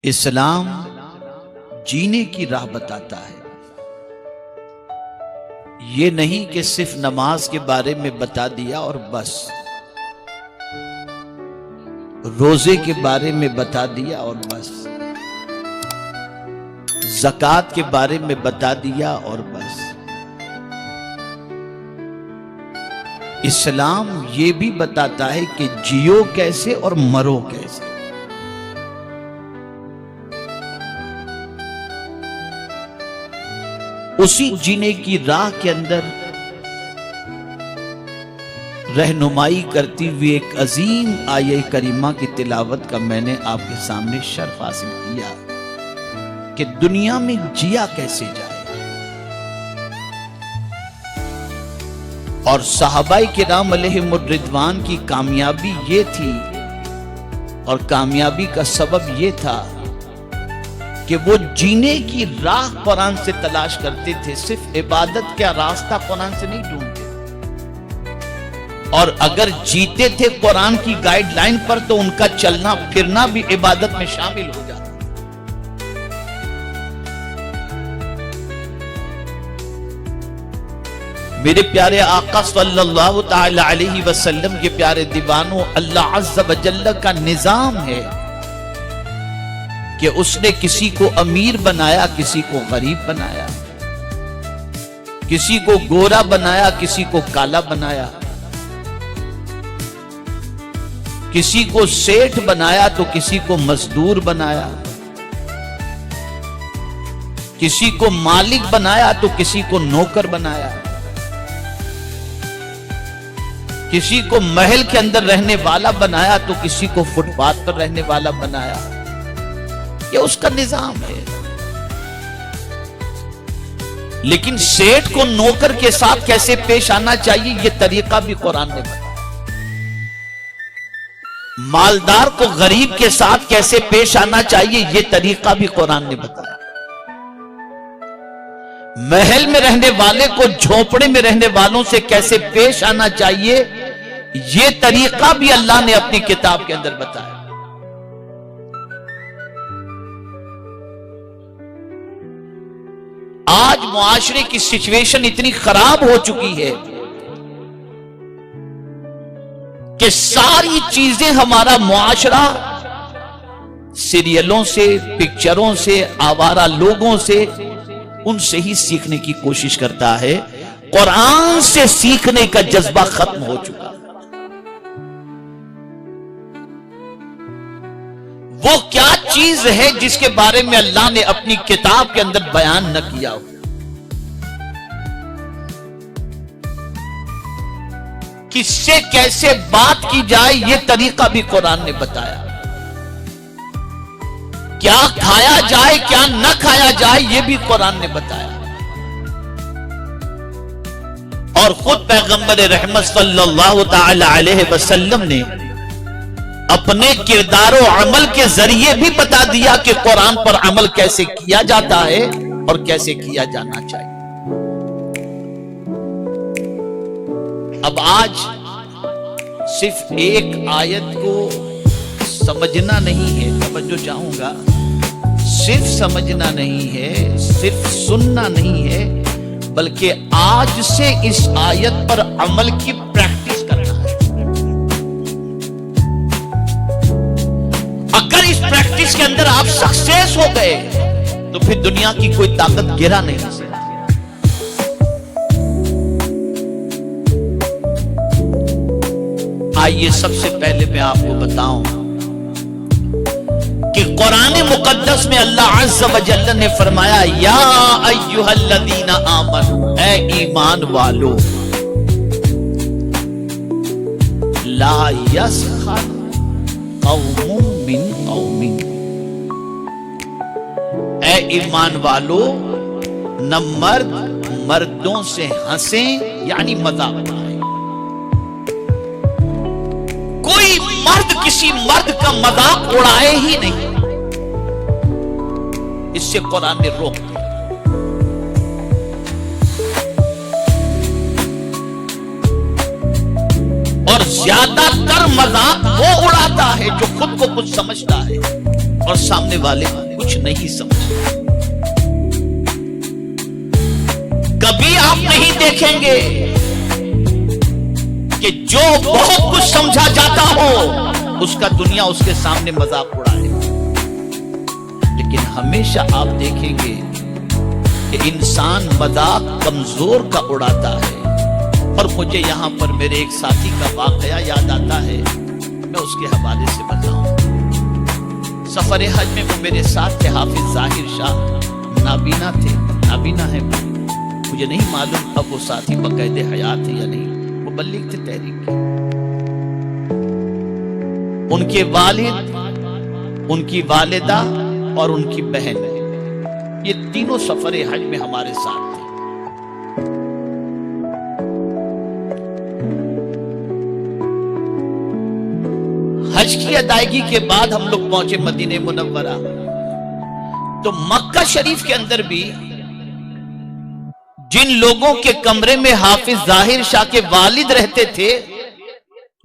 इस्लाम जीने की राह बताता है। ये नहीं कि सिर्फ नमाज के बारे में बता दिया और बस, रोजे के बारे में बता दिया और बस, ज़कात के बारे में बता दिया और बस। इस्लाम ये भी बताता है कि जियो कैसे और मरो कैसे। उसी जीने की राह के अंदर रहनुमाई करती हुई एक अजीम आये करीमा की तिलावत का मैंने आपके सामने शर्फ हासिल किया कि दुनिया में जिया कैसे जाए। और सहाबाए किराम अलैहिमुर्रिदवान की कामयाबी ये थी, और कामयाबी का सबब ये था कि वो जीने की राह कुरान से तलाश करते थे। सिर्फ इबादत का रास्ता कुरान से नहीं ढूंढते, और अगर जीते थे कुरान की गाइडलाइन पर तो उनका चलना फिरना भी इबादत में शामिल हो जाता। मेरे प्यारे आका सल्लल्लाहु ताला अलैहि वसल्लम के प्यारे दीवानों, अल्लाह अज़्ज़ व जल्ल का निजाम है कि उसने किसी को अमीर बनाया, किसी को गरीब बनाया, किसी को गोरा बनाया, किसी को काला बनाया, किसी को सेठ बनाया तो किसी को मजदूर बनाया, किसी को मालिक बनाया तो किसी को नौकर बनाया, किसी को महल के अंदर रहने वाला बनाया तो किसी को फुटपाथ पर रहने वाला बनाया। ये उसका निजाम है। लेकिन सेठ को नौकर के साथ कैसे पेश आना चाहिए, यह तरीका भी कुरान ने बताया। मालदार को गरीब के साथ कैसे पेश आना चाहिए, यह तरीका भी कुरान ने बताया। महल में रहने वाले को झोपड़े में रहने वालों से कैसे पेश आना चाहिए, यह तरीका भी अल्लाह ने अपनी किताब के अंदर बताया। आज मुआशरे की सिचुएशन इतनी खराब हो चुकी है कि सारी चीजें हमारा मुआशरा सीरियलों से, पिक्चरों से, आवारा लोगों से, उनसे ही सीखने की कोशिश करता है। कुरान से सीखने का जज्बा खत्म हो चुका। वो क्या चीज है जिसके बारे में अल्लाह ने अपनी किताब के अंदर बयान न किया हो? किससे कैसे बात की जाए, यह तरीका भी कुरान ने बताया। क्या खाया जाए, क्या न खाया जाए, यह भी कुरान ने बताया। और खुद पैगंबर रहमत सल्लल्लाहु ताला अलैहि वसल्लम ने अपने किरदार और अमल के जरिए भी बता दिया कि कुरान पर अमल कैसे किया जाता है और कैसे किया जाना चाहिए। अब आज सिर्फ एक आयत को समझना नहीं है, तवज्जो चाहूंगा, सिर्फ समझना नहीं है, सिर्फ सुनना नहीं है, बल्कि आज से इस आयत पर अमल की प्रैक्टिस करना है। अगर इस प्रैक्टिस के अंदर आप सक्सेस हो गए तो फिर दुनिया की कोई ताकत गिरा नहीं सकती। आइए सबसे पहले मैं आपको बताऊं कि कुरान मुकद्दस में अल्लाह अज़्ज़ व जल्ल ने फरमाया, या अय्युहल्लज़ीना आमनू, ऐ ईमान वालो, ला यस्खर कौमुम मिन कौमिन, ऐ ईमान वालो, न मर्द मर्दों से हंसे यानी मजाक उड़ाए। कोई मर्द किसी मर्द का मजाक उड़ाए ही नहीं, इससे कुरान ने रोक दिया। और ज्यादातर मजाक वो उड़ाता है जो खुद को कुछ समझता है, और सामने वाले कुछ नहीं समझते। कभी आप नहीं देखेंगे कि जो बहुत कुछ समझा जाता हो उसका दुनिया उसके सामने मजाक उड़ाए, लेकिन हमेशा आप देखेंगे कि इंसान मजाक कमजोर का उड़ाता है। और मुझे यहां पर मेरे एक साथी का वाकया याद आता है, मैं उसके हवाले से बताऊं। सफर हज में वो मेरे साथ थे, हाफिज जाहिर शाह नाबीना थे, नाबीना है वो, मुझे नहीं मालूम अब वो साथी बकायदे हयात है या नहीं, वो मुबल्लिग थे तहरीक के। उनके वालिद, उनकी वालिदा और उनकी बहन, ये तीनों सफर हज में हमारे साथ थे। हज की अदायगी के बाद हम लोग पहुंचे मदीने मुनव्वरा। तो मक्का शरीफ के अंदर भी जिन लोगों के कमरे में हाफिज जाहिर शाह के वालिद रहते थे,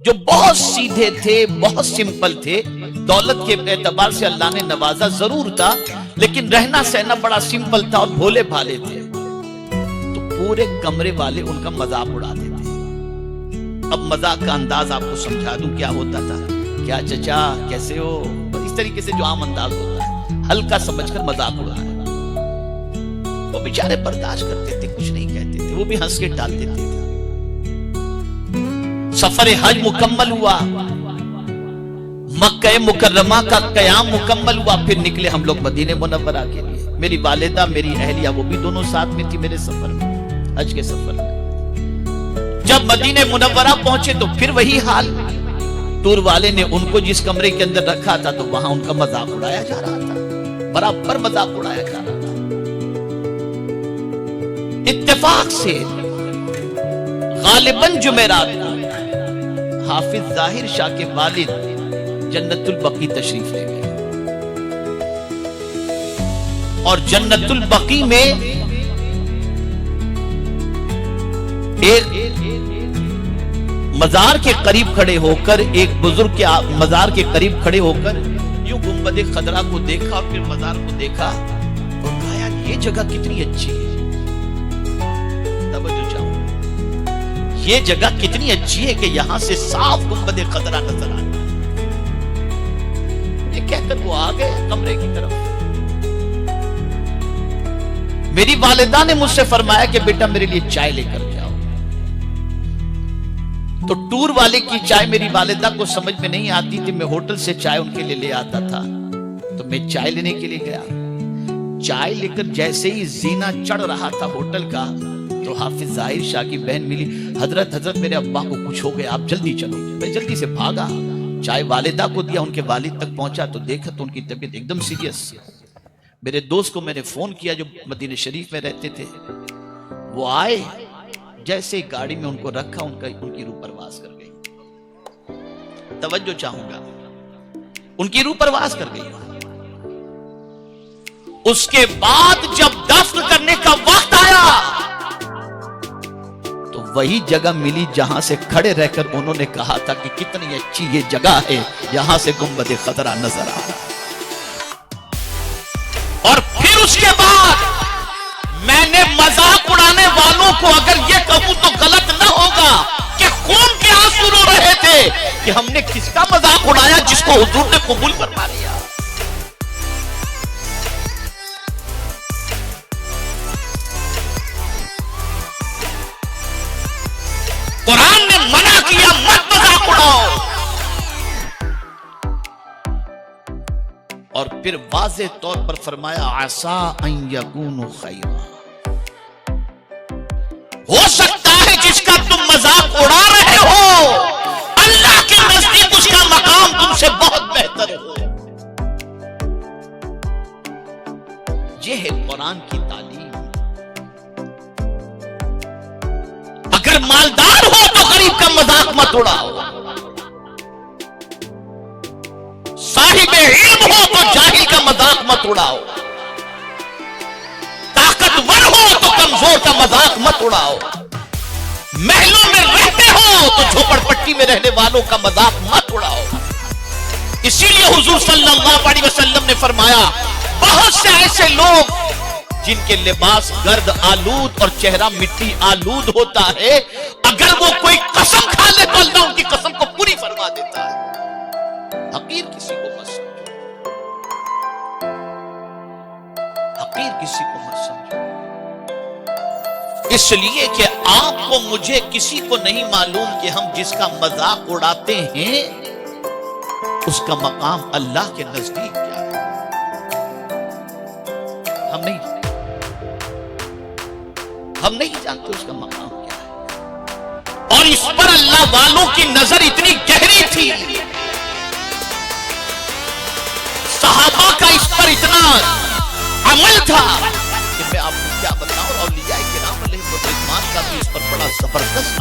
जो बहुत सीधे थे, बहुत सिंपल थे, दौलत के एतबार से अल्लाह ने नवाजा जरूर था, लेकिन रहना सहना बड़ा सिंपल था और भोले भाले थे, तो पूरे कमरे वाले उनका मजाक उड़ाते थे। अब मजाक का अंदाज आपको समझा दूं क्या होता था। क्या चचा कैसे हो, इस तरीके से जो आम अंदाज होता है, हल्का समझकर मजाक उड़ाना। वो बेचारे बर्दाश्त करते थे, कुछ नहीं कहते थे, वो भी हंस के टाल देते थे। सफर हज मुकम्मल हुआ, मक्का मुकर्रमा का कयाम मुकम्मल हुआ, फिर निकले हम लोग मदीने मुनव्वरा के लिए। मेरी वालिदा, मेरी अहलिया, वो भी दोनों साथ में थी मेरे सफर में, हज के सफर में। जब मदीने मुनव्वरा पहुंचे तो फिर वही हाल, टूर वाले ने उनको जिस कमरे के अंदर रखा था तो वहां उनका मजाक उड़ाया जा रहा था, बराबर मजाक उड़ाया जा रहा था। इत्तेफाक से गालिबन जुमेरात को हाफिज जाहिर शाह के वालिद जन्नतुल बकी तशरीफ ले गए, और जन्नतुल बकी में एक मजार के करीब खड़े होकर, एक बुजुर्ग के मजार के करीब खड़े होकर यूं गुंबद खदरा को देखा और फिर मजार को देखा और कहा, यार ये जगह कितनी अच्छी है। तवज्जो चाहो, ये जगह कितनी अच्छी है कि यहां से साफ गुंबद खदरा नजर आ रहा है। ये कहकर वो आ गए कमरे की तरफ। मेरी वालिदा ने मुझसे फरमाया कि बेटा मेरे लिए चाय लेकर जाओ। तो टूर वाले की चाय मेरी वालिदा को समझ में नहीं आती थी, मैं होटल से चाय उनके लिए ले आता था। तो मैं चाय लेने के लिए गया, चाय लेकर जैसे ही जीना चढ़ रहा था होटल का, तो हाफिज जाहिर शाह की बहन मिली। हजरत मेरे अब्बा को कुछ हो गया, आप जल्दी चलो। मैं जल्दी से भागा, चाय वालिदा को दिया, उनके वालिद तक पहुंचा तो देखा तो उनकी तबीयत एकदम सीरियस। मेरे दोस्त को मैंने फोन किया जो मदीने शरीफ में रहते थे, वो आए, जैसे गाड़ी में उनको रखा उनकी रूह परवास कर गई। तवज्जो चाहूंगा, उनकी रूह परवास कर गई। उसके बाद जब दफन करने का वक्त आया तो वही जगह मिली जहां से खड़े रहकर उन्होंने कहा था कि कितनी अच्छी ये जगह है, यहां से गुंबद खतरा नजर आ रहा। और फिर उसके बाद मैंने मजाक उड़ाने वालों को अगर ये कहूं तो गलत ना होगा कि खून के आंसू रो रहे थे कि हमने किसका मजाक उड़ाया जिसको हुजूर ने कबूल फरमा लिया। कुरान ने मना किया, मत मजाक उड़ाओ। और फिर वाज़े तौर पर फरमाया, आसा अन यकूनु खैरा, हो सकता है जिसका तुम मजाक उड़ा रहे हो अल्लाह के नजदीक उसका मकाम तुमसे बहुत बेहतर हो। यह है कुरान की तालीम। अगर मालदार हो तो गरीब का मजाक मत उड़ाओ, साहिबे इल्म हो तो जाहिल का मजाक मत उड़ाओ, ताकतवर हो तो कमजोर का मजाक मत उड़ाओ, महलों में रहते हो तो झोपड़पट्टी में रहने वालों का मजाक मत उड़ाओ। इसीलिए हुजूर सल्लल्लाहु अलैहि वसल्लम ने फरमाया, बहुत से ऐसे लोग जिनके लिबास गर्द आलूद और चेहरा मिट्टी आलूद होता है, अगर वो कोई कसम खा ले तो अल्लाह उनकी कसम को पूरी फरमा देता है। हकीर किसी को मत समझो, हकीर किसी को मत समझो, इसलिए कि आपको मुझे किसी को नहीं मालूम कि हम जिसका मजाक उड़ाते हैं उसका मकाम अल्लाह के नजदीक क्या है, हम नहीं जानते उसका मकाम क्या है। और इस पर अल्लाह वालों की नजर इतनी गहरी थी, सहाबा का इस पर इतना अमल था कि मैं आपको क्या बताऊं। और औलिया किराम अलैहिम का भी इस पर बड़ा जबरदस्त